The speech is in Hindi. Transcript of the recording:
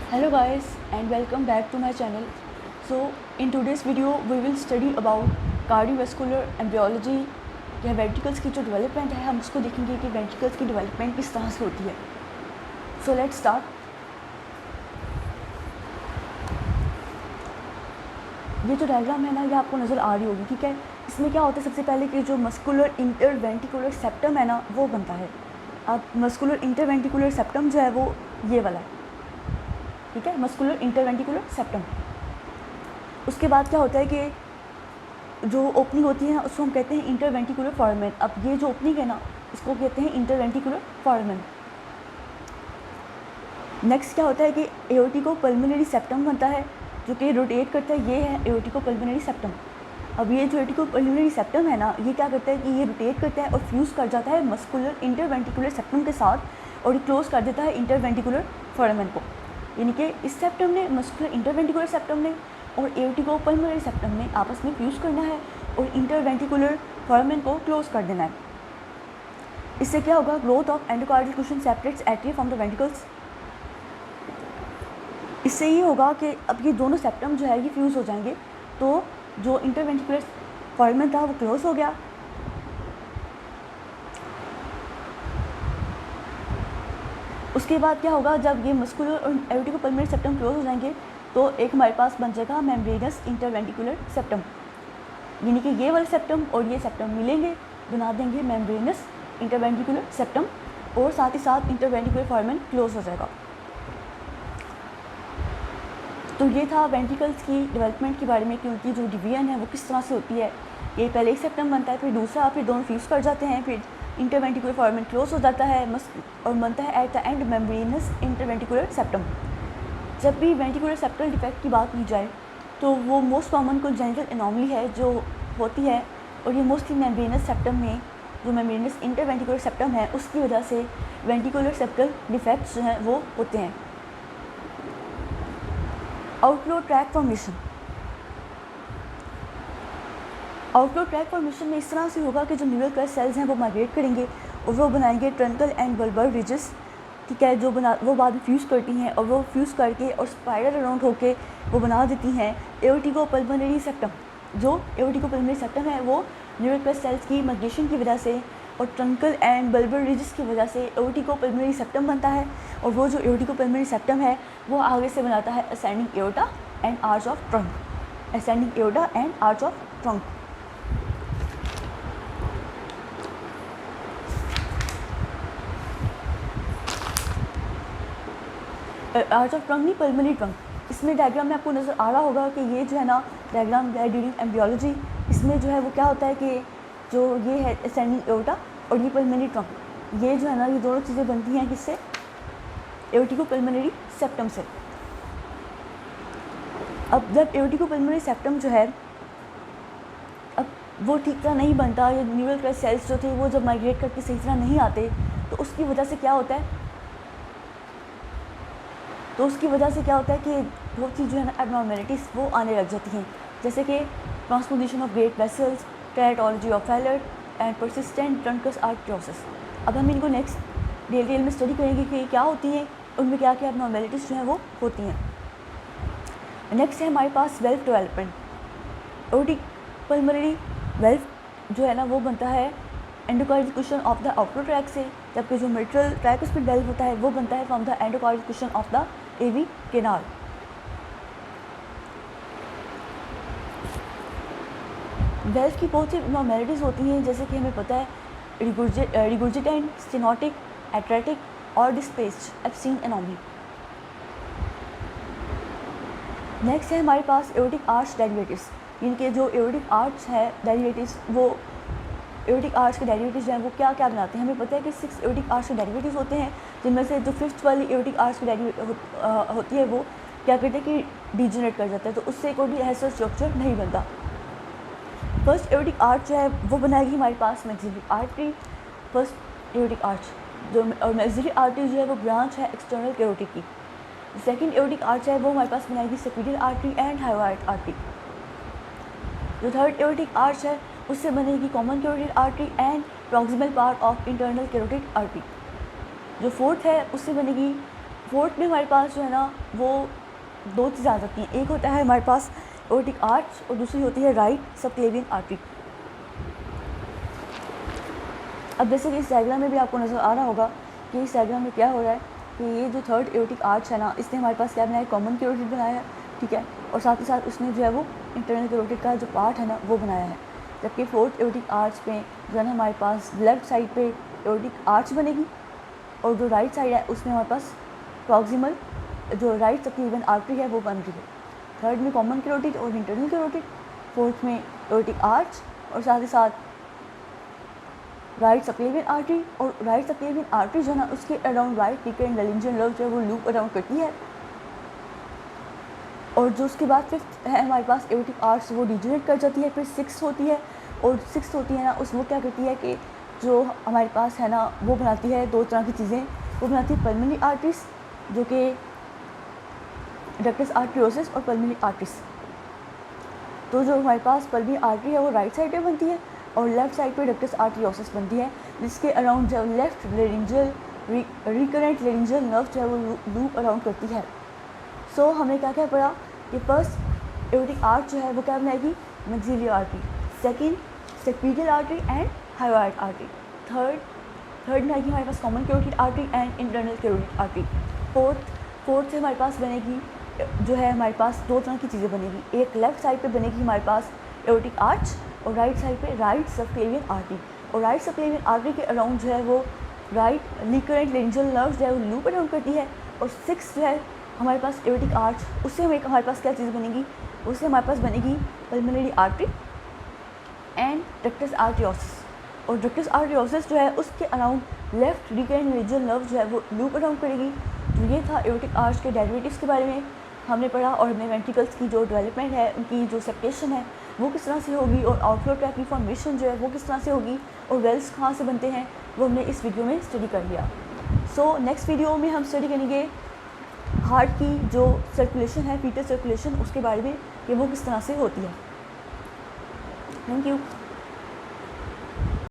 Hello guys and welcome back to my channel. So in today's video we will study about cardiovascular embryology या वेंट्रिकल्स की जो डेवलपमेंट है हम उसको देखेंगे कि वेंट्रिकल्स की डेवलपमेंट किस तरह से होती है. So let's start. ये जो डायग्राम है ना ये आपको नज़र आ रही होगी, ठीक है. इसमें क्या होता है, सबसे पहले कि जो मस्कुलर इंटरवेंट्रिकुलर सेप्टम है ना वो बनता है. अब मस्कुलर इंटरवेंट्रिकुलर सेप्टम जो है वो ये वाला है, ठीक है, मस्कुलर इंटरवेंट्रिकुलर सेप्टम. उसके बाद क्या होता है कि जो ओपनिंग होती है उसको हम कहते हैं इंटरवेंट्रिकुलर फोरामेन. अब ये जो ओपनिंग है ना इसको कहते हैं इंटरवेंट्रिकुलर फोरामेन. नेक्स्ट क्या होता है कि एओर्टिको पल्मोनरी सेप्टम बनता है जो कि रोटेट करता है. ये है एओर्टिको पल्मोनरी सेप्टम. अब ये जो एओर्टिको पल्मोनरी सेप्टम है ना ये क्या करता है कि ये रोटेट करता है और फ्यूज़ कर जाता है मस्कुलर इंटरवेंट्रिकुलर सेप्टम के साथ और ये क्लोज कर देता है इंटरवेंट्रिकुलर फोरामेन को. यानी कि इस सेप्टम ने, मस्कुलर इंटरवेंट्रिकुलर सेप्टम ने और एओर्टिको पल्मोनरी सेप्टम ने आपस में फ्यूज़ करना है और इंटरवेंट्रिकुलर फोरामेन को क्लोज कर देना है. इससे क्या होगा, growth of endocardial cushion separates atria from the ventricles. इससे ये होगा कि अब ये दोनों सेप्टम जो है ये फ्यूज़ हो जाएंगे तो जो इंटरवेंट्रिकुलर फोरामेन था वो क्लोज हो गया. उसके बाद क्या होगा, जब ये मस्कुलर और एओर्टिको पल्मोनरी सेप्टम क्लोज हो जाएंगे तो एक हमारे पास बन जाएगा मेम्ब्रेनस इंटरवेंट्रिकुलर सेप्टम. यानी कि ये वाले सेप्टम और ये सेप्टम मिलेंगे, बना देंगे मेम्ब्रेनस इंटरवेंट्रिकुलर सेप्टम और साथ ही साथ इंटरवेंट्रिकुलर फोरामेन क्लोज हो जाएगा. तो ये था वेंट्रिकल्स की डेवलपमेंट के बारे में कि उनकी जो डिवीजन है वो किस तरह से होती है. ये पहले एक सेप्टम बनता है, फिर दूसरा, फिर दोनों फ्यूज़ कर जाते हैं, फिर इंटरवेंट्रिकुलर फोरामेन क्लोज हो जाता है और बनता है at the end membranes interventricular septum. जब भी वेंट्रिकुलर सेप्टल डिफेक्ट की बात की जाए तो वो मोस्ट कॉमन कोंजेनिटल एनोमली है जो होती है और ये मोस्टली मेम्ब्रेनस सेप्टम में, जो मेम्ब्रेनस इंटरवेंट्रिकुलर सेप्टम है उसकी वजह से वेंट्रिकुलर सेप्टल डिफेक्ट्स जो हैं वो होते हैं. Outflow track formation. Outflow track formation में इस तरह से होगा कि जो न्यूरल क्लच सेल्स हैं वो माइग्रेट करेंगे और वो बनाएंगे ट्रंकल एंड बल्बर रिजेस, ठीक है, जो वो बाद में फ्यूज़ करती हैं और वो फ्यूज़ करके और स्पाइरल अराउंड होके वो बना देती हैं एओर्टिको पल्मोनरी सेप्टम. जो एओर्टिको पल्मोनरी सेप्टम है वो न्यूरल क्लच सेल्स की माइग्रेशन की वजह से और ट्रंकल एंड बल्बर रिजेस की वजह से एओर्टिको पल्मोनरी सेप्टम बनता है. और वो जो एओर्टिको पल्मोनरी सेप्टम है वो आगे से बनाता है ascending aorta and arch of trunk. Ascending aorta and arch of trunk. Arch of trunk नहीं, पल्मोनरी ट्रंक. इसमें डायग्राम में आपको नज़र आ रहा होगा कि ये जो है ना डायग्राम है ड्यूरिंग एम्ब्रियोलॉजी. इसमें जो है वो क्या होता है कि जो ये है असेंडिंग एओर्टा और ये पल्मोनरी ट्रंक, ये जो है ना ये दोनों चीज़ें बनती हैं किससे, एओर्टिको पल्मोनरी सेप्टम से. अब जब एओर्टिको पल्मोनरी सेप्टम जो है अब वो ठीक तरह नहीं बनता, ये न्यूरल क्लच सेल्स जो थे वो जब माइग्रेट करके सही तरह नहीं आते तो उसकी वजह से क्या होता है कि बहुत सी जो है ना एबनॉर्मेलिटीज़ वो आने लग जाती हैं, जैसे कि transposition of great vessels, teratology of failure and persistent trunks आर्टरियोसिस. अब हम इनको नेक्स्ट डिटेल में स्टडी करेंगे कि क्या होती हैं, उनमें क्या क्या एबनॉर्मेलिटीज़ जो हैं वो होती हैं. नेक्स्ट है हमारे पास valve development. Aortic pulmonary valve जो है ना वो बनता है endocardial cushion of the outer tract से, जबकि जो मिट्रल ट्रैक उस पर वेल्व होता है वो बनता है from the endocardial cushion of the AV canal. Valve की बहुत सी नॉर्मेलिटीज़ होती हैं, जैसे कि हमें पता है रिगुर्जिटेंट, स्टेनोटिक, एट्रेटिक और डिस्पेस्ड एब्सिन एनोमली. नेक्स्ट है हमारे पास एओर्टिक आर्च डेरिवेटिव्स. इनके जो एओर्टिक आर्च है डेरिवेटिव्स, वो एओर्टिक आर्च के डेरिवेटिव्स जो हैं वो क्या क्या बनाते हैं. हमें पता है कि 6 एओर्टिक आर्च के डेरिवेटिव्स होते हैं, जिनमें से जो 5th वाली एओर्टिक आर्च की होती है वो क्या करते हैं कि डिजेनरेट कर जाता है, तो उससे कोई ऐसा स्ट्रक्चर नहीं बनता. फर्स्ट एओर्टिक आर्च जो है वो बनाएगी हमारे पास maxillary artery. First aortic arch जो और मैक्सिलरी आर्टरी जो है वो ब्रांच है एक्सटर्नल कैरोटिड की. सेकेंड एओर्टिक आर्च है वो हमारे पास बनाएगी stapedial artery and hyoid artery. जो थर्ड एओर्टिक आर्च है उससे बनेगी common carotid artery and proximal part of internal carotid artery. जो फोर्थ है उससे बनेगी फोर्थ में हमारे पास जो है ना वो दो चीज़ें आ जाती हैं, एक होता है हमारे पास एओर्टिक आर्च और दूसरी होती है राइट सबक्लेवियन आर्टरी। अब जैसे कि इस डायग्राम में भी आपको नज़र आ रहा होगा कि इस डायग्राम में क्या हो रहा है कि ये जो थर्ड एओर्टिक आर्च है ना, इसने हमारे पास क्या बनाया, कॉमन कैरोटिड बनाया है, ठीक है, और साथ ही साथ उसने जो है वो इंटरनल कैरोटिड का जो पार्ट है ना वो बनाया है। जबकि फोर्थ एओर्टिक आर्च पे जो है ना हमारे पास लेफ्ट साइड पे एओर्टिक आर्च बनेगी और जो राइट साइड है उसमें हमारे पास प्रॉक्सिमल जो राइट सबक्लेवियन आर्टरी है वो बन रही है। थर्ड में कॉमन कैरोटिड और इंटरनल कैरोटिड, फोर्थ में एओर्टिक आर्च और साथ ही साथ राइट सबक्लेवियन आर्टरी, और राइट सबक्लेवियन आर्टरी जो है ना उसके अराउंड राइट रिकरेंट लारिंजियल नर्व जो है वो लूप अराउंड करती है। और जो उसके बाद फिफ्थ है हमारे पास एओर्टिक आर्च, वो डिजनरेट कर जाती है। फिर सिक्स होती है, और सिक्स होती है ना उस वो क्या करती है कि जो हमारे पास है ना वो बनाती है दो तरह की चीज़ें, वो बनाती है पल्मोनरी आर्टरीज जो कि डक्टस आर्टरियोसिस और पल्मोनरी आर्टरीज। तो जो हमारे पास पल्मोनरी आर्टरी है वो राइट साइड पे बनती है और लेफ्ट साइड पे डक्टस आर्टरियोसिस बनती है, जिसके अराउंड जो left laryngeal recurrent laryngeal nerve जो है वो लूप अराउंड करती है। सो हमने क्या क्या पढ़ा कि फर्स्ट एओर्टिक आर्च जो है वो क्या बनाएगी, maxillary artery, second stapedial artery and hyoid artery, third बनाएगी हमारे पास common carotid artery and internal carotid artery, fourth से हमारे पास बनेगी जो है हमारे पास दो तरह की चीज़ें बनेगी, एक लेफ्ट साइड पे बनेगी हमारे पास एओर्टिक आर्च और राइट साइड पे राइट सबक्लेवियन आर्टरी, और राइट सबक्लेवियन आर्टरी के अराउंड जो है वो राइट रिकरेंट लेरिंजियल नर्व जो है वो लूप अराउंड करती है। और सिक्स जो है हमारे पास एओर्टिक आर्च, उससे हमारे पास क्या चीज़ बनेगी, उससे हमारे पास बनेगी पल्मोनरी आर्टरी एंड डक्टस आर्टरियोसिस, और डक्टस आर्टरियोसिस जो है उसके around left recurrent laryngeal nerve जो है वो लूप अराउंड करेगी। तो ये था एओर्टिक आर्च के डेरिवेटिव्स के बारे में हमने पढ़ा, और हमने वेंट्रिकल्स की जो डेवलपमेंट है, उनकी जो सेपरेशन है वो किस तरह से होगी, और आउटफ्लो ट्रैक की फॉर्मेशन जो है वो किस तरह से होगी, और वेल्स कहाँ से बनते हैं, वो हमने इस वीडियो में स्टडी कर लिया। सो नेक्स्ट वीडियो में हम स्टडी करेंगे हार्ट की जो सर्कुलेशन है, फीटल सर्कुलेशन, उसके बारे में कि वो किस तरह से होती है। Thank you.